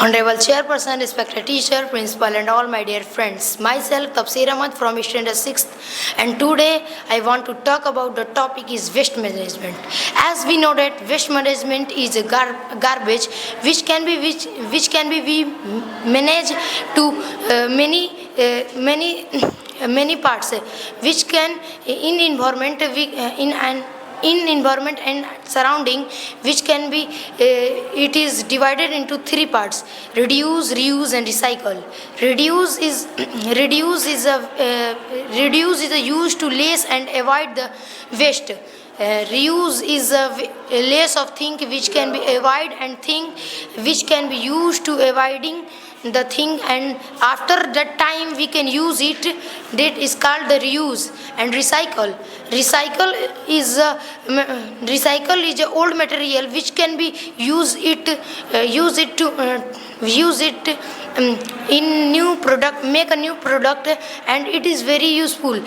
Honorable Chairperson, respected teacher, principal and all my dear friends. Myself Tafsir Ahmad from standard 6th, and today I want to talk about the topic is waste management. As we know that waste management is a garbage which can be managed to many parts which can in environment in environment and surrounding, which can be it is divided into three parts: reduce, reuse and recycle. reduce is reduce is a use to less and avoid the waste. Reuse is a less of thing which can be avoid and thing which can be used to avoiding the thing, and after that time we can use it. That is called the reuse. And recycle is a old material which can be use it in new product, make a new product, and it is very useful.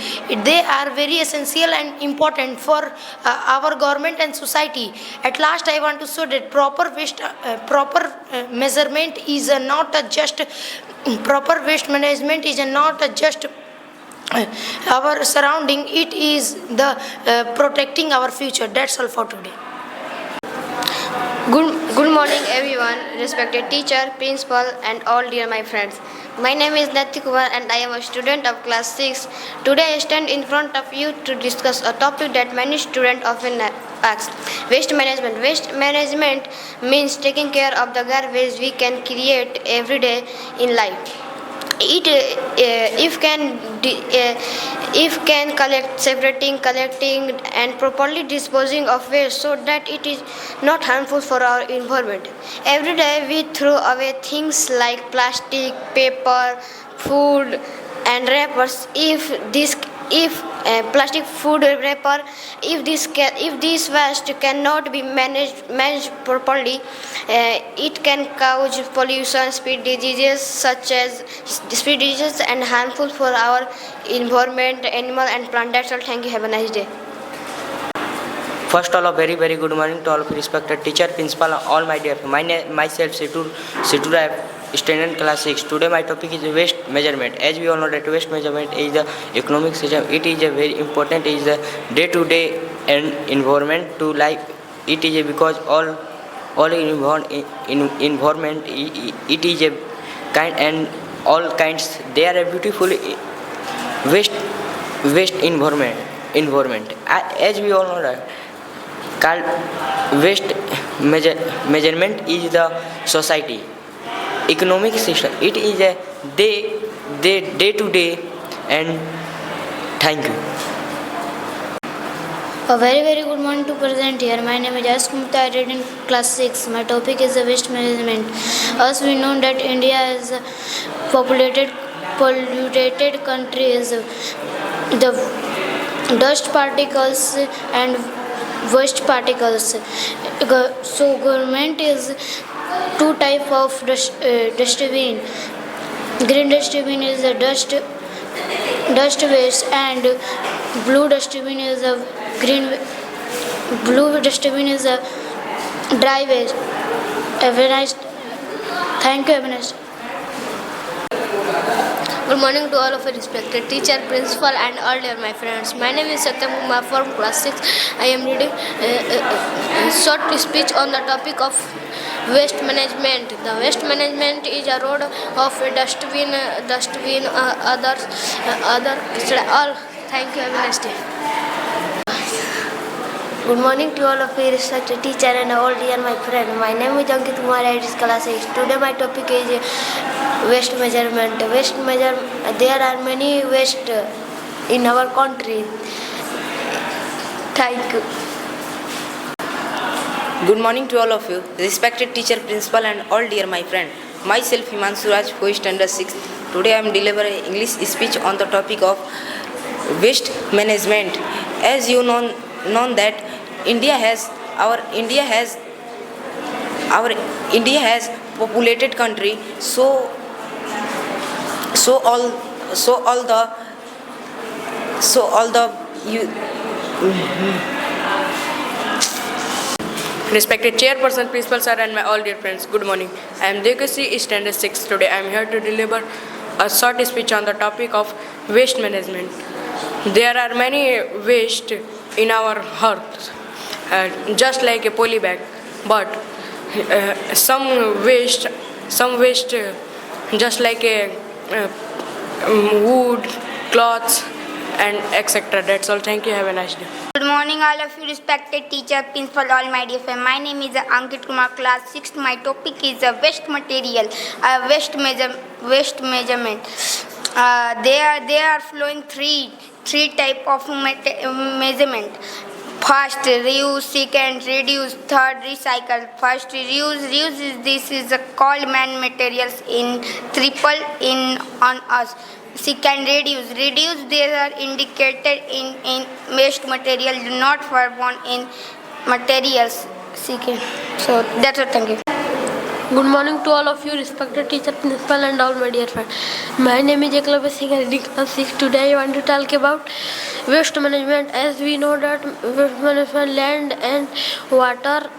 They are very essential and important for our government and society. At last I want to show that proper measurement is not a just proper waste management is not a just our surrounding, it is the protecting our future. That's all for today. Good morning everyone, respected teacher, principal and all dear my friends. My name is Nati Kumar and I am a student of class 6. Today I stand in front of you to discuss a topic that many students often ask: waste management. Waste management means taking care of the garbage we can create every day in life. If can collect, separating, collecting and properly disposing of waste so that it is not harmful for our environment. Every day we throw away things like plastic, paper, food and wrappers. If plastic, food, wrapper, if this waste cannot be managed properly, it can cause pollution, spread diseases and harmful for our environment, animal and plant. That's all. Thank you. Have a nice day. First of all, a very good morning to all of you respected teacher, principal, all my dear. Myself, Situr, I student class 6. Today my topic is waste measurement. As we all know that waste measurement is the economic system. It is a very important. It is the day-to-day and environment to life. It is a because all environment it is a kind and all kinds. They are a beautiful waste environment. As we all know that called waste measurement is the society economic system. It is a day to day. And thank you. A very good morning to present here. My name is Jas Kumta. I read in class 6. My topic is the waste management. As we know that India is a polluted country. Is the dust particles and waste particles. So government is two type of dustbin. Green dustbin is a dust waste, and blue dustbin is a dry waste. Have a nice. Thank you. Have a nice. Good morning to all of you respected teacher, principal and all dear my friends. My name is Satyam Kumar from class 6. I am reading a short speech on the topic of waste management. The waste management is a road of dustbin, other all. Thank you. Have a nice day. Good morning to all of you respected teacher and all dear my friend. My name is Ankit Kumar. I read class 6. Today my topic is waste measurement. There are many waste in our country. Thank you. Good morning to all of you, respected teacher, principal and all dear my friend. Myself Himanshu Raj, who is standard 6. Today I am delivering English speech on the topic of waste management. As you know that India has populated country, so all the Respected Chairperson, Principal Sir, and my all dear friends, good morning. I am Devkasi, Standard 6. Today I am here to deliver a short speech on the topic of waste management. There are many waste in our earth, just like a poly bag, but some waste, just like a wood, cloths, and etc. That's all. Thank you. Have a nice day. Good morning, all of you, respected teacher, principal, all my dear friends. My name is Ankit Kumar, class 6. My topic is waste material, waste measurement. There are flowing three type of measurement. First, reuse. Second, reduce. Third, recycle. First, reuse is called man materials in triple in on us. Second, reduce. They are indicated in waste material, not found in materials. Second. So that's all. Thank you. Good morning to all of you, respected teacher, principal, and all my dear friends. My name is Eklavya Singh, reading class 6. Today I want to talk about waste management. As we know that waste management, land and water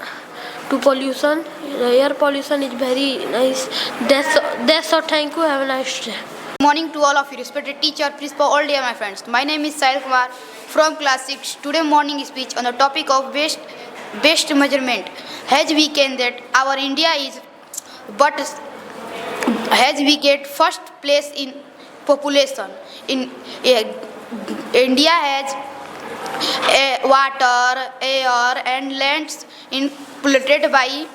to pollution, air pollution is very nice. That's all. Thank you. Have a nice day. Good morning to all of you, respected teacher, principal, all dear my friends. My name is Sahil Kumar from class 6. Today morning speech on the topic of waste measurement. As we can that our India is, but as we get first place in population. In India has water, air, and lands in polluted by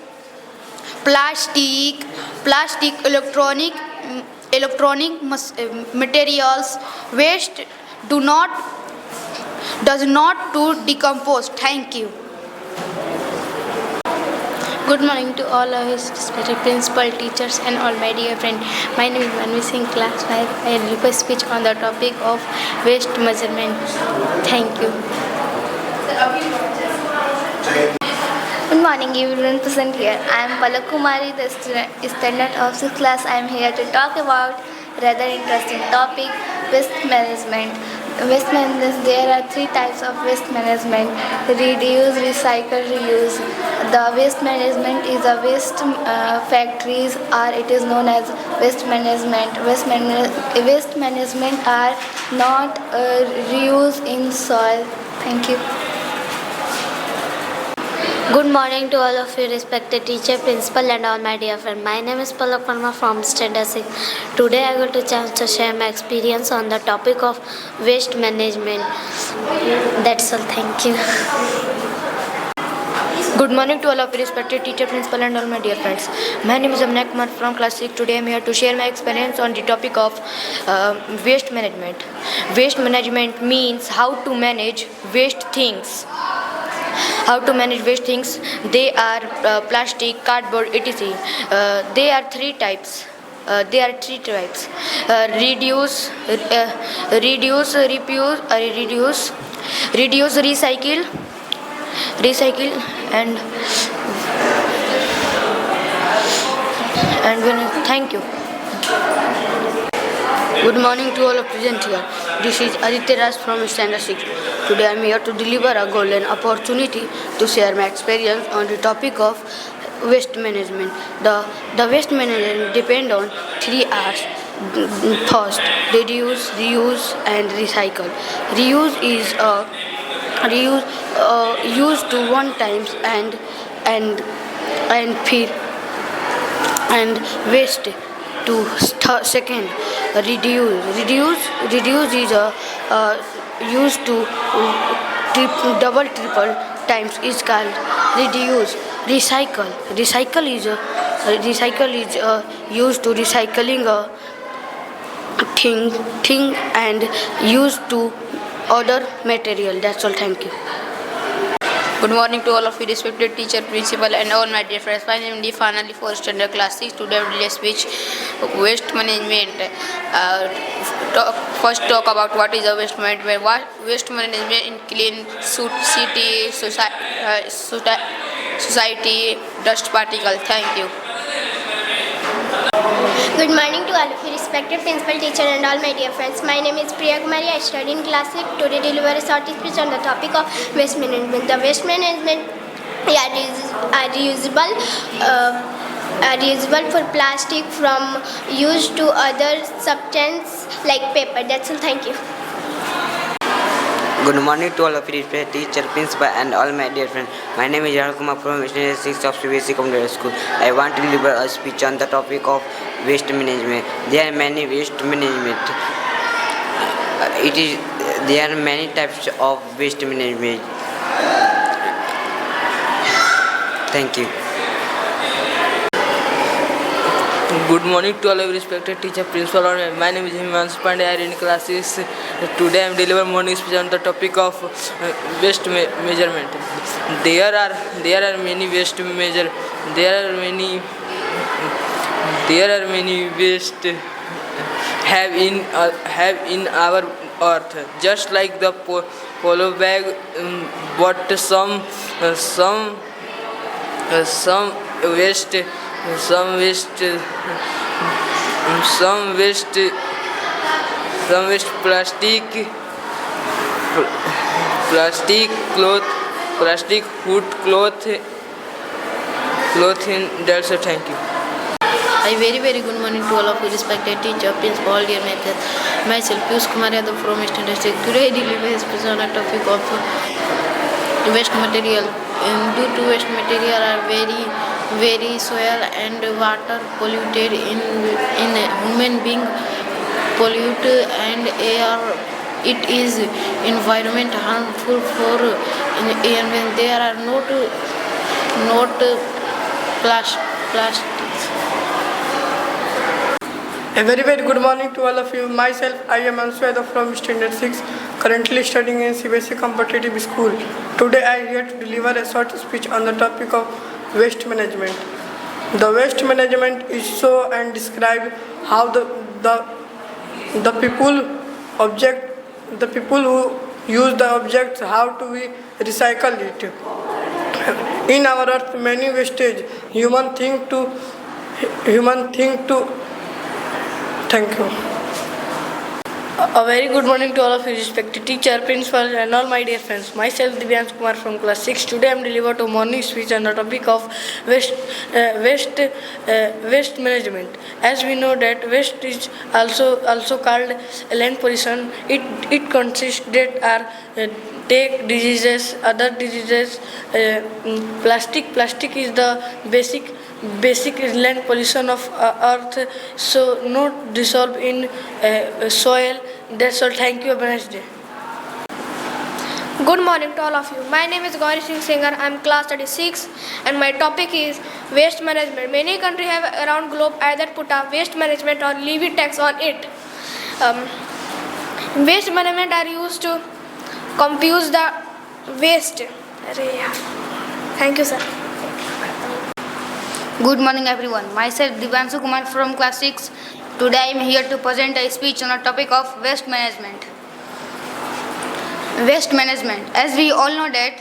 plastic, electronic materials. Waste does not to decompose. Thank you. Good morning to all of us, respected principal, teachers, and all my dear friends. My name is Manvi Singh, class 5. I will give a speech on the topic of waste measurement. Thank you. Good morning, everyone present here. I am Palak Kumari, the standard of 6th class. I am here to talk about rather interesting topic, waste management. Waste management, there are three types of waste management: reduce, recycle, reuse. The waste management is a waste factories, or it is known as waste management. Waste management are not reuse in soil. Thank you. Good morning to all of you, respected teacher, principal, and all my dear friends. My name is Palak Verma from Standard 6. Today I got a chance to share my experience on the topic of waste management. That's all. Thank you. Good morning to all of you, respected teacher, principal, and all my dear friends. My name is Amna Kumar from class 6. Today I am here to share my experience on the topic of waste management. Waste management means how to manage waste things. They are plastic, cardboard, etc. They are three types. Reduce, recycle, and thank you. Good morning to all of present here. This is Aditya Raj from Standard 6. Today I am here to deliver a golden opportunity to share my experience on the topic of waste management. The waste management depend on 3 R's. First, reduce, reuse, and recycle. Reuse is used to one times and waste to second. Reduce is used to triple times is called reduce. Recycle is used to recycling a thing and used to other material. That's all. Thank you. Good morning to all of you, respected teacher, principal, and all my dear friends. My name is Finally for Standard Class 6. Today I will speech waste management. First talk about what is a waste management. Waste management in clean city, society, dust particle. Thank you. Good morning to all of you, respected principal, teacher, and all my dear friends. My name is Priya Kumari. I study in class 6. Today deliver a short speech on the topic of waste management. The waste management are reusable. Are reusable for plastic from use to other substance like paper. That's all. Thank you. Good morning to all of you, teacher, principal, and all my dear friends. My name is Rahul Kumar from Standard 6 of CBSE Community School. I want to deliver a speech on the topic of waste management. There are many waste management. There are many types of waste management. Thank you. Good morning to all of you respected teacher, principal. My name is Himanshu Pandey. I am in class 6. Today I am delivering morning speech on the topic of waste measurement. There are many waste measure. There are many waste have in our earth. Just like the polo bag, but some waste plastic cloth, plastic food cloth in. That's it. Thank you. A very good morning to all of you respected teacher, principal, all dear mentors. Myself Piyush Kumar Yadav from Standard 6. Today I deliver a speech on a topic of waste material. Due to waste material are very soil and water polluted in human being pollute and air. It is environment harmful for environment. There are not plastics. A very good morning to all of you. Myself, I am Answeda from Standard 6, currently studying in CBSE Competitive School. Today I am here to deliver a short speech on the topic of waste management. The waste management is show and describe how the people who use the objects, how to we recycle it. In our earth, many wastage. Human think to. Thank you. A very good morning to all of you respected teacher, principal, and all my dear friends. Myself Divyansh Kumar from class 6. Today I am delivered a morning speech on the topic of waste management. As we know that waste is also called land pollution. It consists that are take diseases, other diseases. Plastic is the basic land pollution of earth, so not dissolve in soil. That's all. Thank you. Have a nice day. Good morning to all of you. My name is Gauri Singh Singer. I am class 36 and my topic is waste management. Many countries have around globe either put a waste management or levy tax on it. Waste management are used to compute the waste. Thank you, sir. Good morning everyone. Myself Divyanshu Kumar from class 6. Today I am here to present a speech on the topic of waste management. Waste management. As we all know that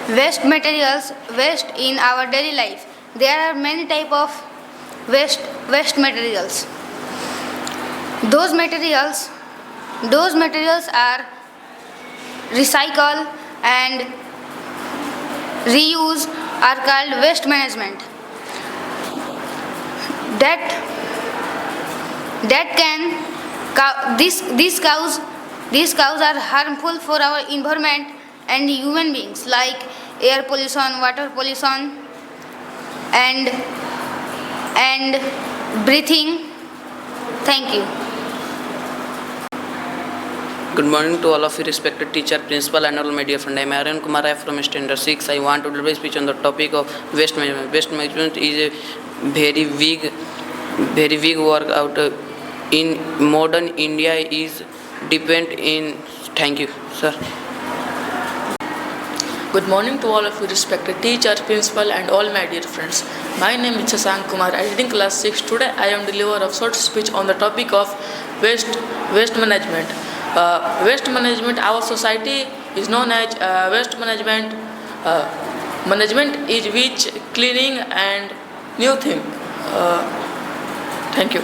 waste materials waste in our daily life. There are many type of waste materials. Those materials are recycle and reuse are called waste management. These cows are harmful for our environment and human beings, like air pollution, water pollution, and breathing. Thank you. Good morning to all of you respected teacher, principal, and all my dear friend. I am Aryan Kumar. I am from Standard 6. I want to deliver a speech on the topic of waste management. Waste management is a very big work out in modern India is depend in. Thank you, sir. Good morning to all of you respected teacher, principal, and all my dear friends. My name is Shashank Kumar. I am in class 6. Today I am delivering a short speech on the topic of waste management. Waste management, our society is known as waste management. Management is which cleaning and new thing. Thank you.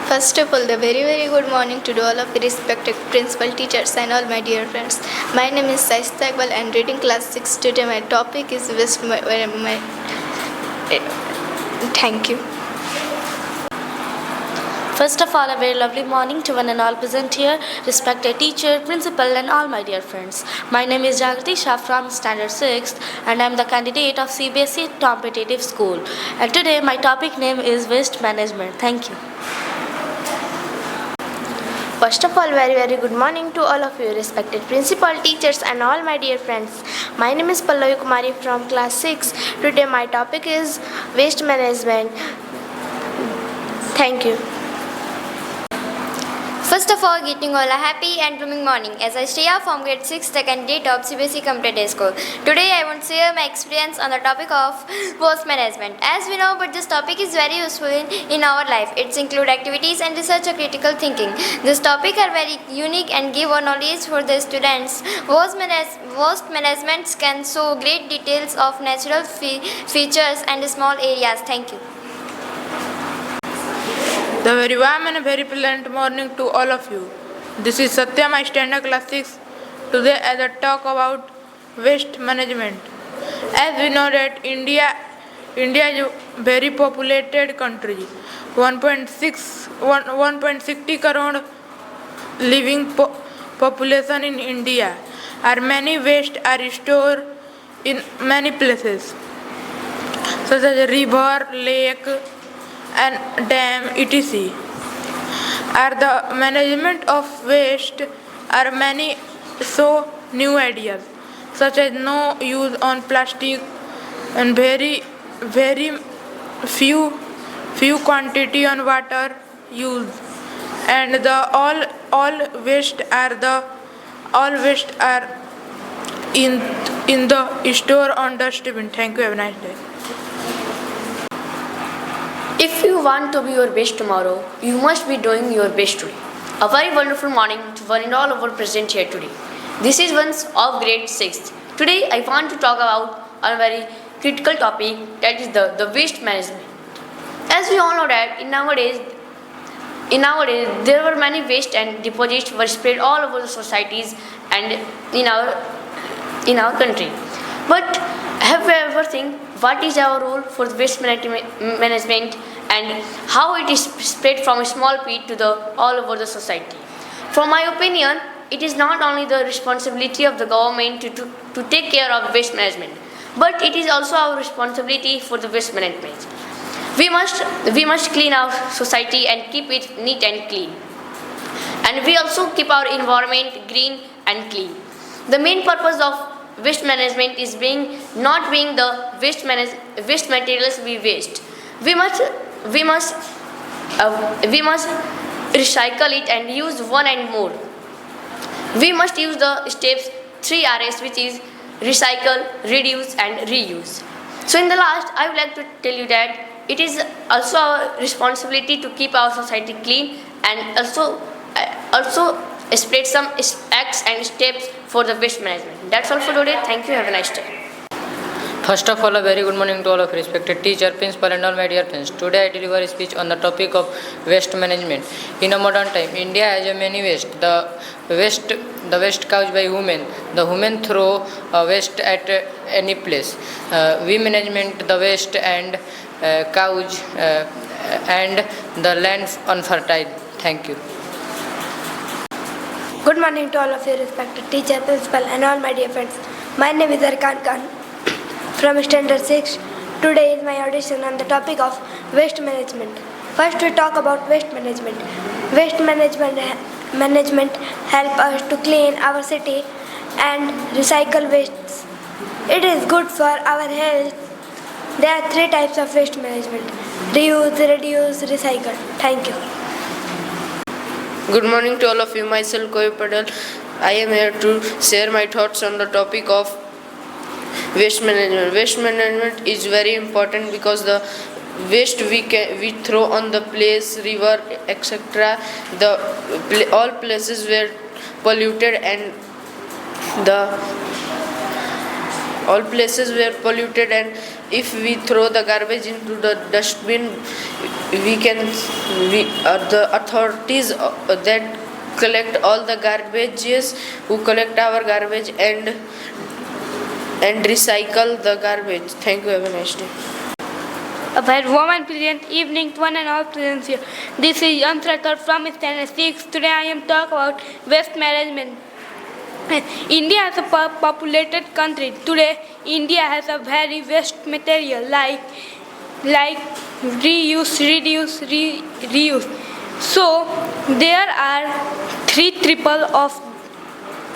First of all, the very good morning to all of the respected principal, teachers and all my dear friends. My name is Saista Iqbal and reading class 6 today. My topic is Thank you. First of all, a very lovely morning to one and all present here, respected teacher, principal and all my dear friends. My name is Jagrati Shah from Standard 6th and I am the candidate of CBSE Competitive School. And today my topic name is Waste Management. Thank you. First of all, very good morning to all of you, respected principal, teachers and all my dear friends. My name is Pallavi Kumari from class 6. Today my topic is waste management. Thank you. First of all, greeting all a happy and blooming morning as I stay up from grade 6, the candidate of CBSE Competitive School. Today I want to share my experience on the topic of waste management. As we know, but this topic is very useful in our life. It includes activities and research or critical thinking. This topic are very unique and give our knowledge for the students. Waste management can show great details of natural features and small areas. Thank you. The very warm and very pleasant morning to all of you. This is Satya, my standard class 6. Today I will talk about waste management. As we know that India is a very populated country. 1.60 crore living population in India. Many waste are stored in many places, such as river, lake, and dam, etc. The management of waste are many new ideas, such as no use on plastic and very few quantity on water use, and all waste are in the store on dustbin. Thank you. Have a nice day. If you want to be your best tomorrow, you must be doing your best today. A very wonderful morning to one and all of our present here today. This is once of grade 6th. Today I want to talk about a very critical topic, that is the waste management. As we all know that in nowadays there were many waste and deposits were spread all over the societies and in our country. But have you ever think what is our role for the waste management and how it is spread from a small pit to all over the society? From my opinion, it is not only the responsibility of the government to take care of waste management, but it is also our responsibility for the waste management. We must clean our society and keep it neat and clean. And we also keep our environment green and clean. The main purpose of waste management is not being the waste materials we waste. We must recycle it and use one and more. We must use the steps 3 R's, which is recycle, reduce and reuse. So in the last, I would like to tell you that it is also our responsibility to keep our society clean and also spread some acts and steps for the waste management. That's all for today. Thank you. Have a nice day. First of all, a very good morning to all of respected teacher, principal and all my dear friends. Today I deliver a speech on the topic of waste management. In a modern time, India has a many waste. The waste caused by women. The women throw waste at any place. We management the waste and caused and the land unfertile. Thank you. Good morning to all of you, respected teacher, principal and all my dear friends. My name is Arkan Khan from Standard 6. Today is my audition on the topic of waste management. First we talk about waste management. Waste management help us to clean our city and recycle wastes. It is good for our health. There are 3 types of waste management: reuse, reduce, recycle. Thank you. Good morning to all of you. Myself Koy Padal. I am here to share my thoughts on the topic of waste management. Waste management is very important because the waste we throw on the place, river, etc. All places were polluted and if we throw the garbage into the dustbin, the authorities that collect all the garbages, who collect our garbage and recycle the garbage. Thank you. Have a nice day. A very warm and pleasant evening to one and all present here. This is Amsrathar from Standard 6. Today I am talking about waste management. India is a populated country. Today India has a very waste material like reuse, reduce, reuse. So there are 3 triple of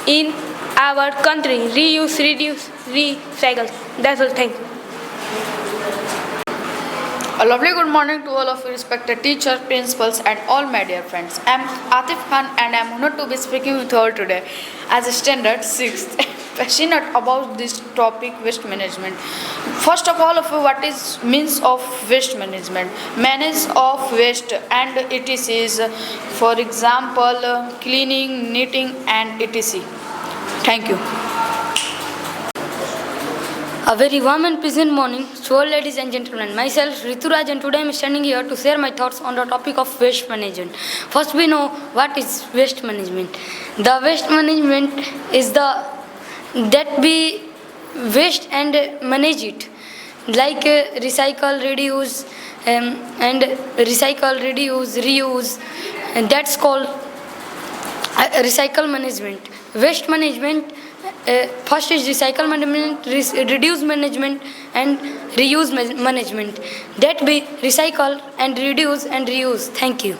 in our country: reuse, reduce, recycle. That's all. Thank you. A lovely good morning to all of you respected teachers, principals and all my dear friends. I am Atif Khan and I am honored to be speaking with you all today as a standard 6th. Passionate about this topic, waste management. First of all, what is means of waste management? Manage of waste and etc. For example, cleaning, knitting and etc. Thank you. A very warm and pleasant morning to all ladies and gentlemen. Myself Rituraj and today I am standing here to share my thoughts on the topic of waste management. First we know what is waste management. The waste management is that we waste and manage it. Like recycle, reduce and recycle, reduce, reuse. And that's called recycle management. Waste management first is recycle management, reduce management and reuse management. That we recycle and reduce and reuse. Thank you.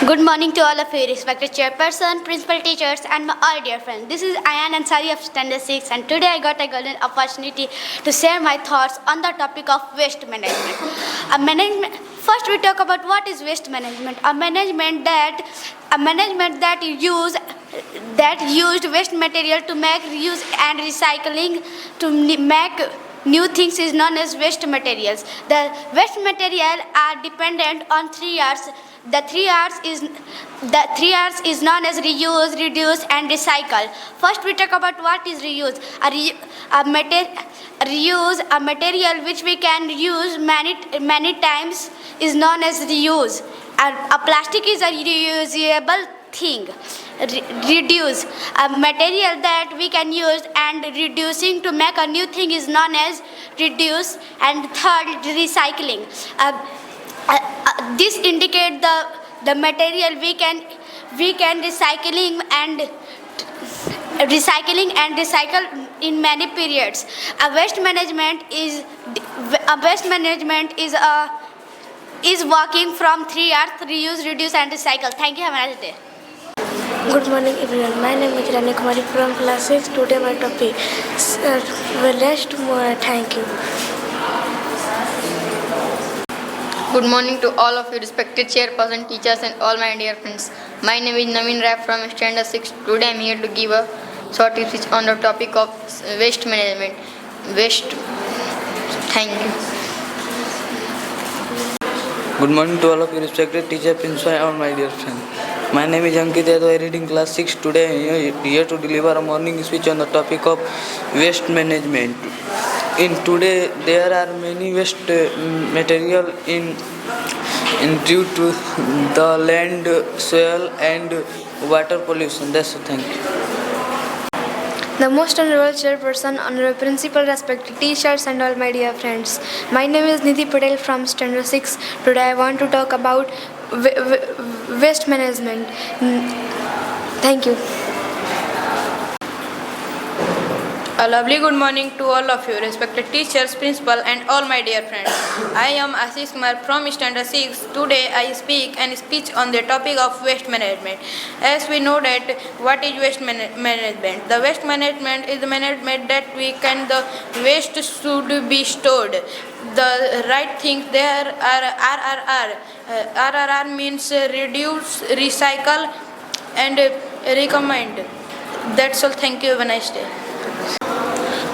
Good morning to all of you, respected chairperson, principal, teachers, and my all dear friends. This is Ayan Ansari of Standard 6, and today I got a golden opportunity to share my thoughts on the topic of waste management. First, we talk about what is waste management. A management that used waste material to make reuse and recycling to make new things is known as waste materials. The waste material are dependent on 3 R's. The 3 R's is known as reuse, reduce, and recycle. First, we talk about what is reuse. A material which we can use many times is known as reuse. A plastic is a reusable thing. Reduce, a material that we can use and reducing to make a new thing is known as reduce. And third, recycling. This indicates the material we can recycling and recycle in many periods. Waste management is working from 3 R's: reuse, reduce, and recycle. Thank you. Have a nice day. Good morning everyone. My name is Rani Kumari from class 6. Today my topic waste. Thank you. Good morning to all of you respected chairperson, teachers and all my dear friends. My name is Naveen Rai from Standard 6. Today I am here to give a short speech on the topic of waste management. Thank you. Good morning to all of you respected teacher, principal and all my dear friends. My name is Ankit Yadav. I read in class 6. Today I am here to deliver a morning speech on the topic of waste management. In today there are many waste material in due to the land, soil and water pollution. That's all. Thank you. The most honorable chairperson, honorable principal, respected teachers and all my dear friends. My name is Nidhi Patel from Standard 6. Today I want to talk about waste management. Thank you. A lovely good morning to all of you, respected teachers, principal and all my dear friends. I am Ashish Kumar from Standard 6. Today I speak on the topic of waste management. As we know that what is waste management? The waste management is the management that we can the waste should be stored. The right things there are RRR. RRR means reduce, recycle and recommend. That's all. Thank you. Have a nice day.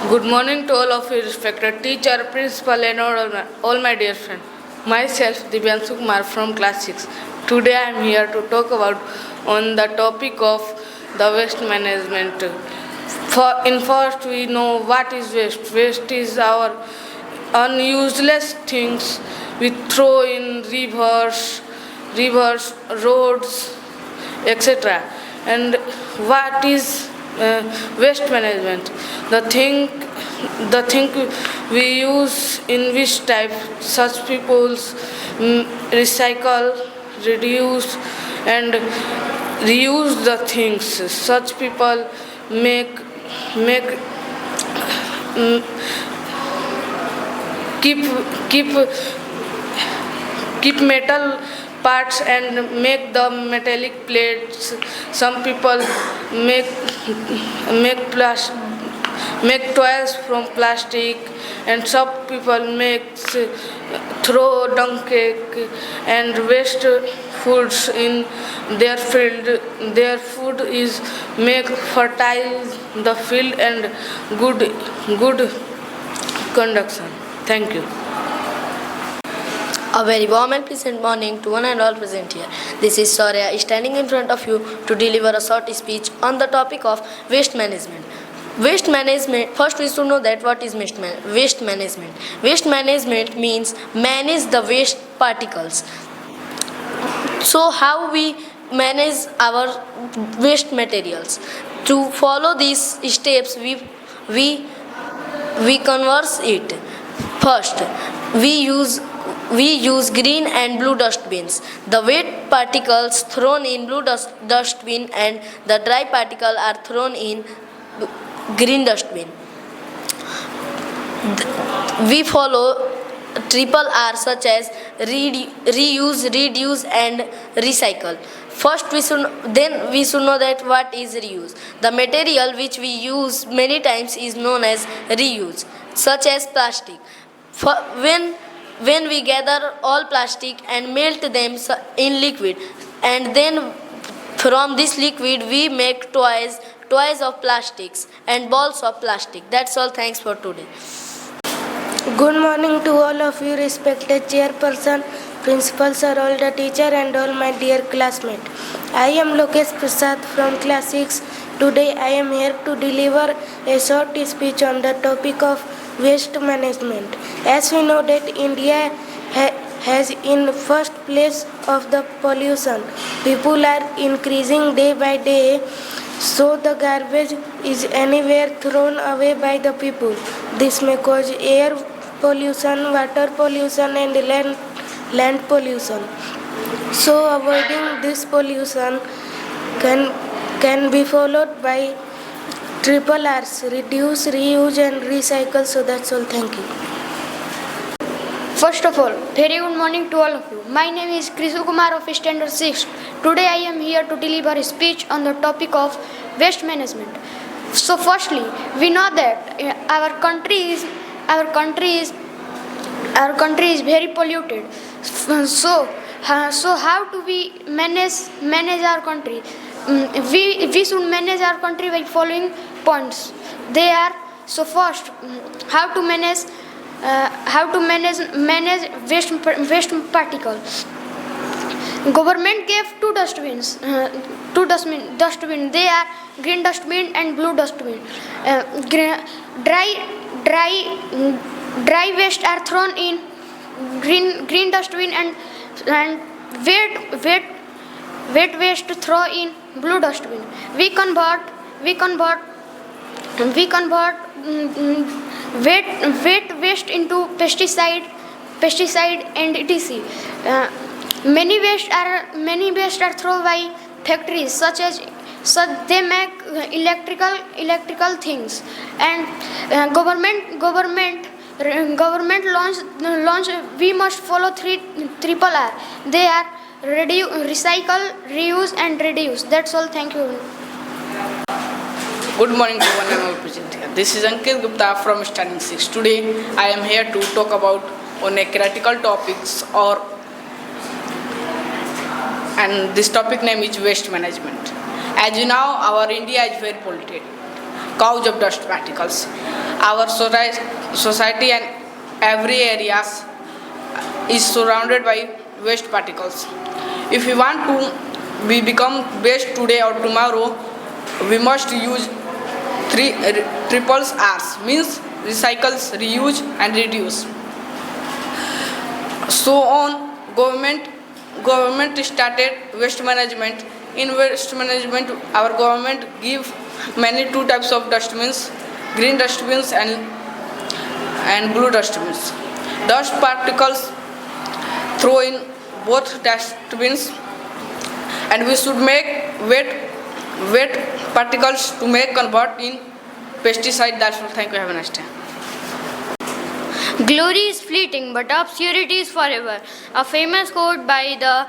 Good morning to all of you, respected teacher, principal and all my dear friends. Myself, Divyanshu Kumar from class 6. Today I am here to talk about on the topic of the waste management. First we know what is waste. Waste is our unuseless things we throw in rivers, roads, etc. And what is waste management? The thing we use in which type such peoples recycle, reduce, and reuse the things. Such people make keep metal parts and make the metallic plates. Some people make toys from plastic, and some people throw dung cake and waste foods in their field. Their food is make fertile the field and good conduction. Thank you. A very warm and pleasant morning to one and all present here. This is Saurya standing in front of you to deliver a short speech on the topic of waste management. Waste management, first we should know that what is waste management. Waste management means manage the waste particles. So how we manage our waste materials? To follow these steps, we converse it. First, we use green and blue dustbins. The wet particles thrown in blue dustbin and the dry particles are thrown in green dustbin. We follow triple R such as reuse, reduce and recycle. First we should know that what is reuse. The material which we use many times is known as reuse, such as plastic. When we gather all plastic and melt them in liquid, and then from this liquid we make toys of plastics and balls of plastic. That's all. Thanks for today. Good morning to all of you, respected chairperson, principal sir, all the teacher and all my dear classmates. I am Lokesh Prasad from class 6. Today I am here to deliver a short speech on the topic of waste management. As we know that India has in first place of the pollution. People are increasing day by day, so the garbage is anywhere thrown away by the people. This may cause air pollution, water pollution and land pollution. So avoiding this pollution can be followed by triple R's: reduce, reuse and recycle. So that's all. Thank you. First of all, very good morning to all of you. My name is Krishu Kumar of Standard 6. Today I am here to deliver a speech on the topic of waste management. So firstly, we know that our country is very polluted. So how do we manage our country? We should manage our country by following points. They are, so first, how to manage waste particles. Government gave two dustbins. They are green dustbin and blue dustbin. Dry waste are thrown in green dustbin and wet waste throw in blue dustbin. We convert wet waste into pesticide and etc. Many waste are thrown by factories such they make electrical things, and government launch. We must follow triple R. They are recycle, reuse and reduce. That's all. Thank you. Good morning to one and all present here. This is Ankit Gupta from Standing 6. Today I am here to talk about on a critical topics and this topic name is waste management. As you know, our India is very polluted, cause of dust particles. Our society and every area is surrounded by waste particles. If we want to become best today or tomorrow, we must use triple R's, means recycles, reuse and reduce. So on, government started waste management. In waste management, our government give many two types of dustbins, green dustbins and blue dustbins. Dust particles throw in both dustbins, and we should make wet particles to make convert in pesticide. That's all. Thank you. Have a nice day. Glory is fleeting, but obscurity is forever. A famous quote by the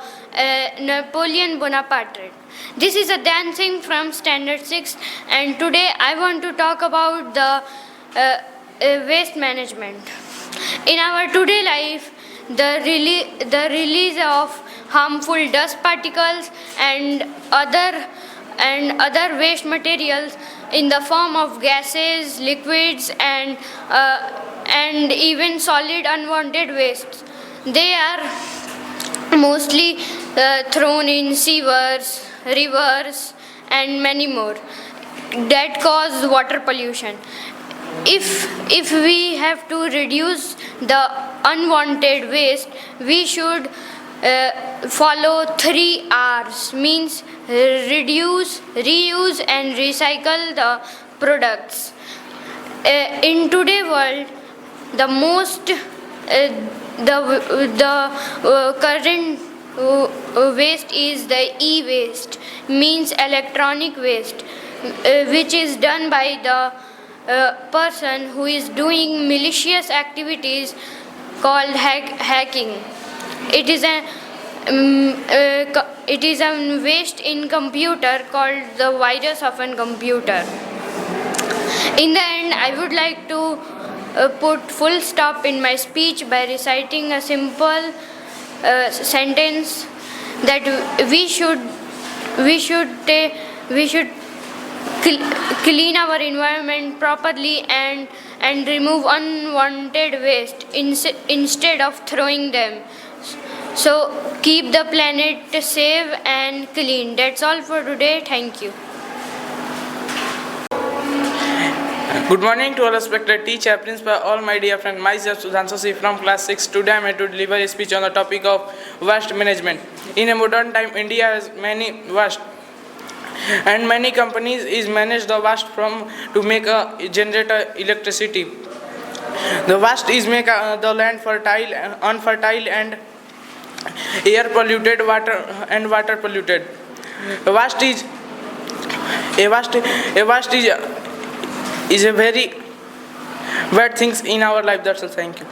Napoleon Bonaparte. This is a dancing from Standard 6, and today I want to talk about the waste management. In our today life, the release of harmful dust particles and other waste materials in the form of gases, liquids, and even solid unwanted wastes. They are mostly thrown in sewers, rivers, and many more that cause water pollution. If we have to reduce the unwanted waste, we should follow 3 R's, means reduce, reuse, and recycle the products. In today's world, the current waste is the e-waste, means electronic waste, which is done by the person who is doing malicious activities called hacking. It is a waste in computer called the virus of a computer. In the end, I would like to put full stop in my speech by reciting a simple sentence that we should clean our environment properly and remove unwanted waste instead of throwing them. So keep the planet safe and clean. That's all for today. Thank you. Good morning to all respected teacher, principal, all my dear friends. Myself Sudhanshu C from class 6. Today I am here to deliver a speech on the topic of waste management. In a modern time, India has many waste, and many companies is manage the waste to make a generator electricity. The waste is make the land fertile, unfertile, and air polluted, water polluted. Waste is a very bad things in our life. That's all. Thank you.